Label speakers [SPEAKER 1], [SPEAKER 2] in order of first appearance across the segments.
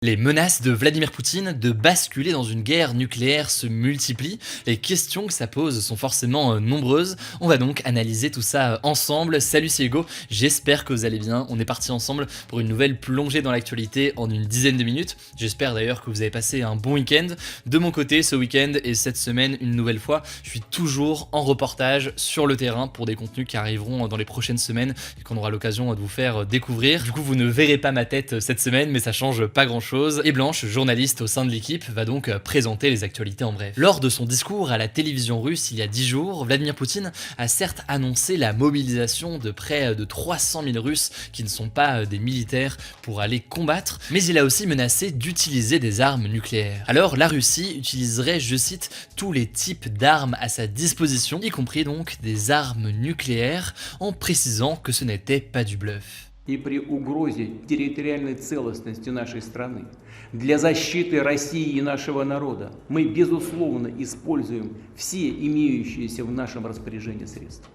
[SPEAKER 1] Les menaces de Vladimir Poutine de basculer dans une guerre nucléaire se multiplient. Les questions que ça pose sont forcément nombreuses. On va donc analyser tout ça ensemble. Salut, c'est Hugo, j'espère que vous allez bien. On est parti ensemble pour une nouvelle plongée dans l'actualité en une dizaine de minutes. J'espère d'ailleurs que vous avez passé un bon week-end. De mon côté, ce week-end et cette semaine, une nouvelle fois, je suis toujours en reportage sur le terrain pour des contenus qui arriveront dans les prochaines semaines et qu'on aura l'occasion de vous faire découvrir. Du coup, vous ne verrez pas ma tête cette semaine, mais ça change pas grand-chose. Et Blanche, journaliste au sein de l'équipe, va donc présenter les actualités en bref. Lors de son discours à la télévision russe il y a 10 jours, Vladimir Poutine a certes annoncé la mobilisation de près de 300 000 Russes qui ne sont pas des militaires pour aller combattre, mais il a aussi menacé d'utiliser des armes nucléaires. Alors la Russie utiliserait, je cite, tous les types d'armes à sa disposition, y compris donc des armes nucléaires, en précisant que ce n'était pas du bluff.
[SPEAKER 2] И при угрозе территориальной целостности нашей страны, для защиты России и нашего народа мы, безусловно, используем все имеющиеся в нашем распоряжении средства.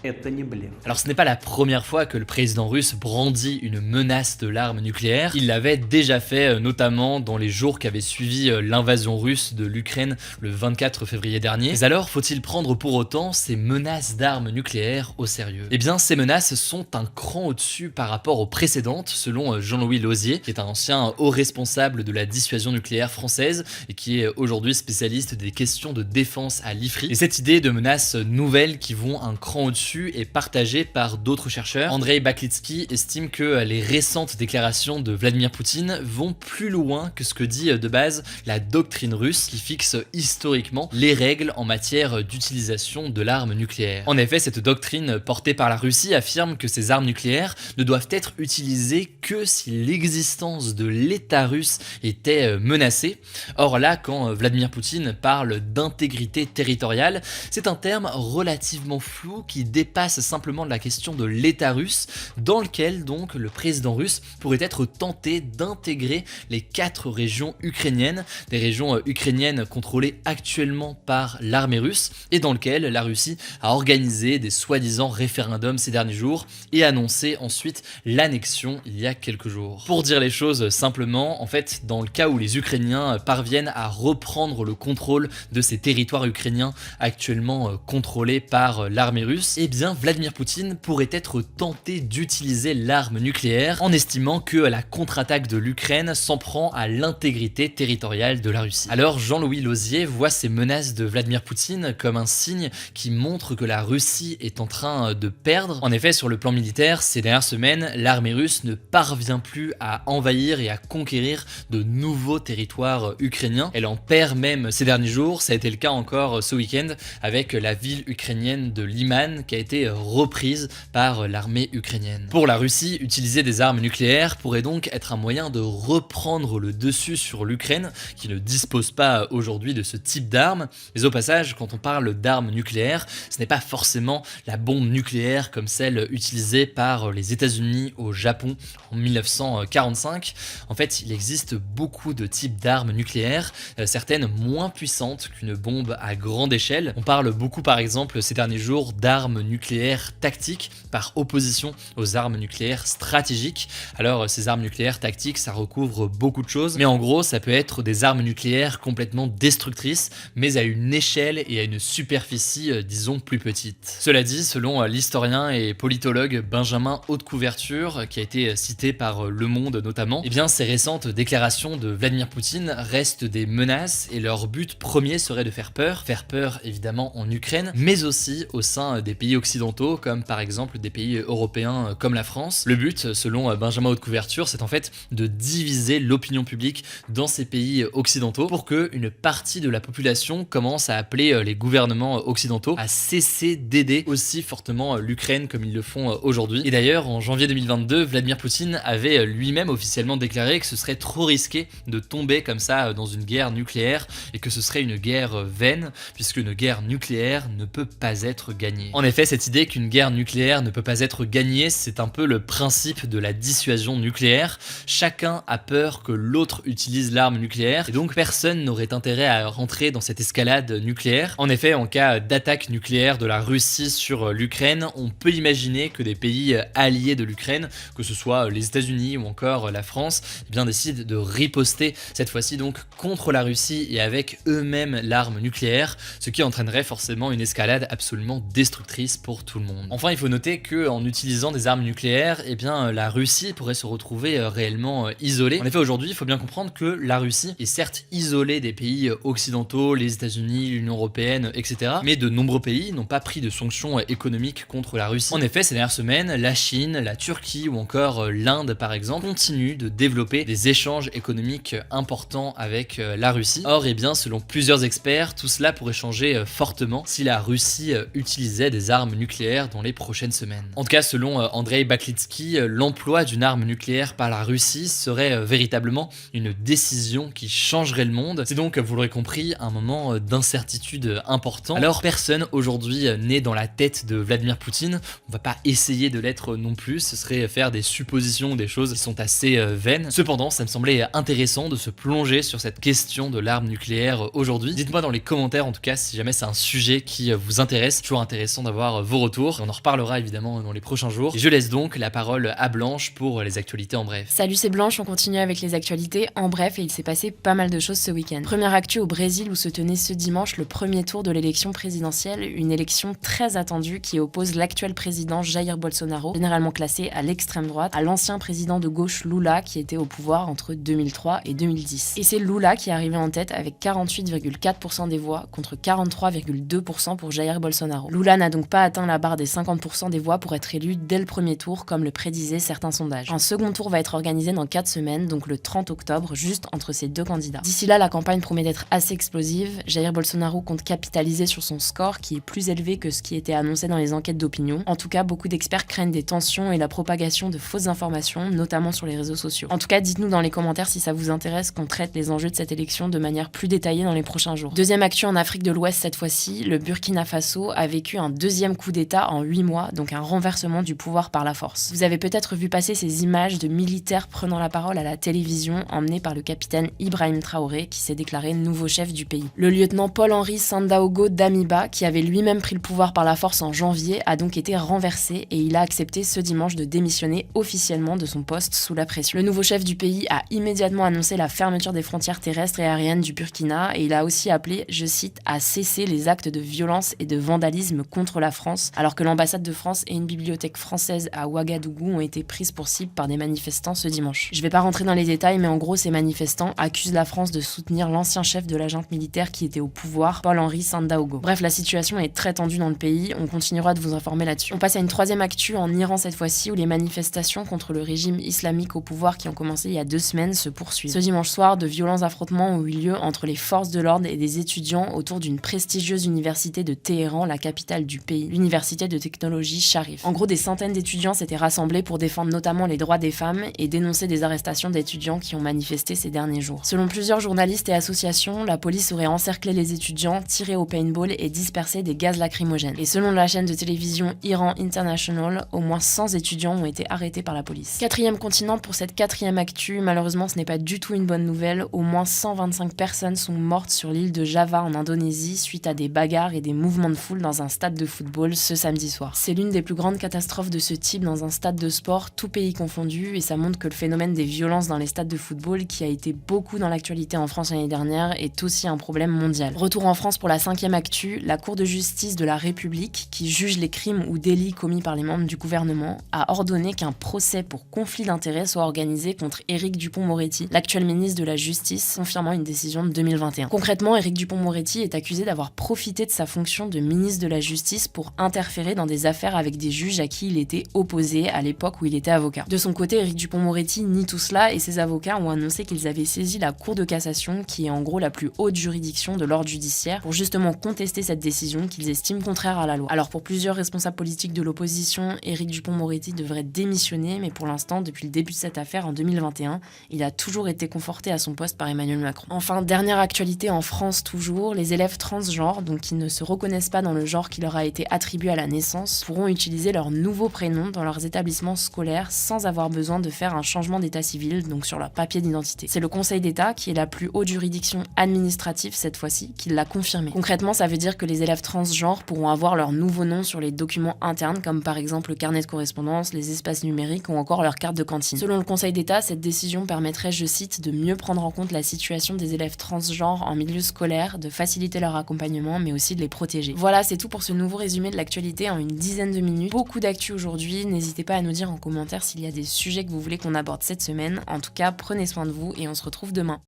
[SPEAKER 2] Это не блеф.
[SPEAKER 1] Alors ce n'est pas la première fois que le président russe brandit une menace de l'arme nucléaire. Il l'avait déjà fait notamment dans les jours qui avaient suivi l'invasion russe de l'Ukraine le 24 février dernier. Mais alors faut-il prendre pour autant ces menaces d'armes nucléaires au sérieux? Eh bien ces menaces sont un cran au-dessus par rapport aux précédentes, selon Jean-Louis Lauzier, qui est un ancien haut responsable de la dissuasion nucléaire française et qui est aujourd'hui spécialiste des questions de défense à l'IFRI. Et cette idée de menaces nouvelles qui vont un cran au-dessus est partagé par d'autres chercheurs. Andrei Baklitsky estime que les récentes déclarations de Vladimir Poutine vont plus loin que ce que dit de base la doctrine russe qui fixe historiquement les règles en matière d'utilisation de l'arme nucléaire. En effet, cette doctrine portée par la Russie affirme que ces armes nucléaires ne doivent être utilisées que si l'existence de l'État russe était menacée. Or là, quand Vladimir Poutine parle d'intégrité territoriale, c'est un terme relativement flou qui dépasse simplement de la question de l'État russe, dans lequel donc le président russe pourrait être tenté d'intégrer les 4 régions ukrainiennes, des régions ukrainiennes contrôlées actuellement par l'armée russe, et dans lequel la Russie a organisé des soi-disant référendums ces derniers jours et annoncé ensuite l'annexion il y a quelques jours. Pour dire les choses simplement, en fait, dans le cas où les Ukrainiens parviennent à reprendre le contrôle de ces territoires ukrainiens actuellement contrôlés par l'armée russe, eh bien Vladimir Poutine pourrait être tenté d'utiliser l'arme nucléaire en estimant que la contre-attaque de l'Ukraine s'en prend à l'intégrité territoriale de la Russie. Alors Jean-Louis Lauzier voit ces menaces de Vladimir Poutine comme un signe qui montre que la Russie est en train de perdre. En effet, sur le plan militaire, ces dernières semaines, l'armée russe ne parvient plus à envahir et à conquérir de nouveaux territoires ukrainiens. Elle en perd même ces derniers jours, ça a été le cas encore ce week-end avec la ville ukrainienne de Liman qui a été reprise par l'armée ukrainienne. Pour la Russie, utiliser des armes nucléaires pourrait donc être un moyen de reprendre le dessus sur l'Ukraine, qui ne dispose pas aujourd'hui de ce type d'armes. Mais au passage, quand on parle d'armes nucléaires, ce n'est pas forcément la bombe nucléaire comme celle utilisée par les États-Unis au Japon en 1945. En fait, il existe beaucoup de types d'armes nucléaires, certaines moins puissantes qu'une bombe à grande échelle. On parle beaucoup par exemple ces derniers jours d'armes nucléaires tactiques par opposition aux armes nucléaires stratégiques. Alors ces armes nucléaires tactiques, ça recouvre beaucoup de choses, mais en gros ça peut être des armes nucléaires complètement destructrices, mais à une échelle et à une superficie disons plus petite. Cela dit, selon l'historien et politologue Benjamin Haute-Couverture, qui a été cité par Le Monde notamment, eh bien ces récentes déclarations de Vladimir Poutine restent des menaces et leur but premier serait de faire peur évidemment en Ukraine, mais aussi au sein des pays occidentaux, comme par exemple des pays européens comme la France. Le but, selon Benjamin Haute-Couverture, c'est en fait de diviser l'opinion publique dans ces pays occidentaux pour qu'une partie de la population commence à appeler les gouvernements occidentaux à cesser d'aider aussi fortement l'Ukraine comme ils le font aujourd'hui. Et d'ailleurs, en janvier 2022, Vladimir Poutine avait lui-même officiellement déclaré que ce serait trop risqué de tomber comme ça dans une guerre nucléaire et que ce serait une guerre vaine, puisque une guerre nucléaire ne peut pas être gagnée. En effet, effet, cette idée qu'une guerre nucléaire ne peut pas être gagnée, c'est un peu le principe de la dissuasion nucléaire. Chacun a peur que l'autre utilise l'arme nucléaire, et donc personne n'aurait intérêt à rentrer dans cette escalade nucléaire. En effet, en cas d'attaque nucléaire de la Russie sur l'Ukraine, on peut imaginer que des pays alliés de l'Ukraine, que ce soit les États-Unis ou encore la France, eh bien décident de riposter, cette fois-ci donc contre la Russie et avec eux-mêmes l'arme nucléaire, ce qui entraînerait forcément une escalade absolument destructrice pour tout le monde. Enfin, il faut noter qu'en utilisant des armes nucléaires, eh bien la Russie pourrait se retrouver réellement isolée. En effet, aujourd'hui, il faut bien comprendre que la Russie est certes isolée des pays occidentaux, les États-Unis, l'Union européenne, etc. Mais de nombreux pays n'ont pas pris de sanctions économiques contre la Russie. En effet, ces dernières semaines, la Chine, la Turquie ou encore l'Inde, par exemple, continuent de développer des échanges économiques importants avec la Russie. Or, eh bien, selon plusieurs experts, tout cela pourrait changer fortement si la Russie utilisait des armes nucléaires dans les prochaines semaines. En tout cas, selon Andrei Baklitsky, l'emploi d'une arme nucléaire par la Russie serait véritablement une décision qui changerait le monde. C'est donc, vous l'aurez compris, un moment d'incertitude important. Alors, personne aujourd'hui n'est dans la tête de Vladimir Poutine. On va pas essayer de l'être non plus. Ce serait faire des suppositions, des choses qui sont assez vaines. Cependant, ça me semblait intéressant de se plonger sur cette question de l'arme nucléaire aujourd'hui. Dites-moi dans les commentaires, en tout cas, si jamais c'est un sujet qui vous intéresse. Toujours intéressant d'avoir vos retours. On en reparlera évidemment dans les prochains jours. Et je laisse donc la parole à Blanche pour les actualités en bref.
[SPEAKER 3] Salut, c'est Blanche. On continue avec les actualités en bref et il s'est passé pas mal de choses ce week-end. Première actu au Brésil où se tenait ce dimanche le premier tour de l'élection présidentielle, une élection très attendue qui oppose l'actuel président Jair Bolsonaro, généralement classé à l'extrême droite, à l'ancien président de gauche Lula qui était au pouvoir entre 2003 et 2010. Et c'est Lula qui est arrivé en tête avec 48,4% des voix contre 43,2% pour Jair Bolsonaro. Lula n'a donc pas atteint la barre des 50% des voix pour être élu dès le premier tour comme le prédisaient certains sondages. Un second tour va être organisé dans 4 semaines, donc le 30 octobre, juste entre ces deux candidats. D'ici là, la campagne promet d'être assez explosive. Jair Bolsonaro compte capitaliser sur son score qui est plus élevé que ce qui était annoncé dans les enquêtes d'opinion. En tout cas, beaucoup d'experts craignent des tensions et la propagation de fausses informations, notamment sur les réseaux sociaux. En tout cas, dites-nous dans les commentaires si ça vous intéresse qu'on traite les enjeux de cette élection de manière plus détaillée dans les prochains jours. Deuxième actu en Afrique de l'Ouest cette fois-ci, le Burkina Faso a vécu un deuxième coup d'État en 8 mois, donc un renversement du pouvoir par la force. Vous avez peut-être vu passer ces images de militaires prenant la parole à la télévision, emmenés par le capitaine Ibrahim Traoré, qui s'est déclaré nouveau chef du pays. Le lieutenant Paul-Henri Sandaogo Damiba, qui avait lui-même pris le pouvoir par la force en janvier, a donc été renversé et il a accepté ce dimanche de démissionner officiellement de son poste sous la pression. Le nouveau chef du pays a immédiatement annoncé la fermeture des frontières terrestres et aériennes du Burkina et il a aussi appelé, je cite, à cesser les actes de violence et de vandalisme contre la France, alors que l'ambassade de France et une bibliothèque française à Ouagadougou ont été prises pour cible par des manifestants ce dimanche. Je vais pas rentrer dans les détails, mais en gros, ces manifestants accusent la France de soutenir l'ancien chef de la junte militaire qui était au pouvoir, Paul-Henri Sandaogo. Bref, la situation est très tendue dans le pays, on continuera de vous informer là-dessus. On passe à une troisième actu en Iran cette fois-ci, où les manifestations contre le régime islamique au pouvoir qui ont commencé il y a 2 semaines se poursuivent. Ce dimanche soir, de violents affrontements ont eu lieu entre les forces de l'ordre et des étudiants autour d'une prestigieuse université de Téhéran, la capitale du pays, l'université de technologie Sharif. En gros, des centaines d'étudiants s'étaient rassemblés pour défendre notamment les droits des femmes et dénoncer des arrestations d'étudiants qui ont manifesté ces derniers jours. Selon plusieurs journalistes et associations, la police aurait encerclé les étudiants, tiré au paintball et dispersé des gaz lacrymogènes. Et selon la chaîne de télévision Iran International, au moins 100 étudiants ont été arrêtés par la police. Quatrième continent pour cette quatrième actu, malheureusement ce n'est pas du tout une bonne nouvelle, au moins 125 personnes sont mortes sur l'île de Java en Indonésie suite à des bagarres et des mouvements de foule dans un stade de football ce samedi soir. C'est l'une des plus grandes catastrophes de ce type dans un stade de sport, tout pays confondu, et ça montre que le phénomène des violences dans les stades de football, qui a été beaucoup dans l'actualité en France l'année dernière, est aussi un problème mondial. Retour en France pour la 5e actu, la Cour de justice de la République, qui juge les crimes ou délits commis par les membres du gouvernement, a ordonné qu'un procès pour conflit d'intérêts soit organisé contre Éric Dupond-Moretti, l'actuel ministre de la Justice, confirmant une décision de 2021. Concrètement, Éric Dupond-Moretti est accusé d'avoir profité de sa fonction de ministre de la Justice pour interférer dans des affaires avec des juges à qui il était opposé à l'époque où il était avocat. De son côté, Éric Dupond-Moretti nie tout cela et ses avocats ont annoncé qu'ils avaient saisi la Cour de cassation, qui est en gros la plus haute juridiction de l'ordre judiciaire, pour justement contester cette décision qu'ils estiment contraire à la loi. Alors pour plusieurs responsables politiques de l'opposition, Éric Dupond-Moretti devrait démissionner, mais pour l'instant, depuis le début de cette affaire en 2021, il a toujours été conforté à son poste par Emmanuel Macron. Enfin, dernière actualité en France toujours, les élèves transgenres, donc qui ne se reconnaissent pas dans le genre qui leur a été attribués à la naissance pourront utiliser leur nouveau prénom dans leurs établissements scolaires sans avoir besoin de faire un changement d'état civil, donc sur leur papier d'identité. C'est le Conseil d'État, qui est la plus haute juridiction administrative cette fois-ci, qui l'a confirmé. Concrètement, ça veut dire que les élèves transgenres pourront avoir leur nouveau nom sur les documents internes, comme par exemple le carnet de correspondance, les espaces numériques ou encore leur carte de cantine. Selon le Conseil d'État, cette décision permettrait, je cite, de mieux prendre en compte la situation des élèves transgenres en milieu scolaire, de faciliter leur accompagnement, mais aussi de les protéger. Voilà, c'est tout pour ce nouveau résumé de l'actualité en une dizaine de minutes. Beaucoup d'actu aujourd'hui, n'hésitez pas à nous dire en commentaire s'il y a des sujets que vous voulez qu'on aborde cette semaine. En tout cas, prenez soin de vous et on se retrouve demain.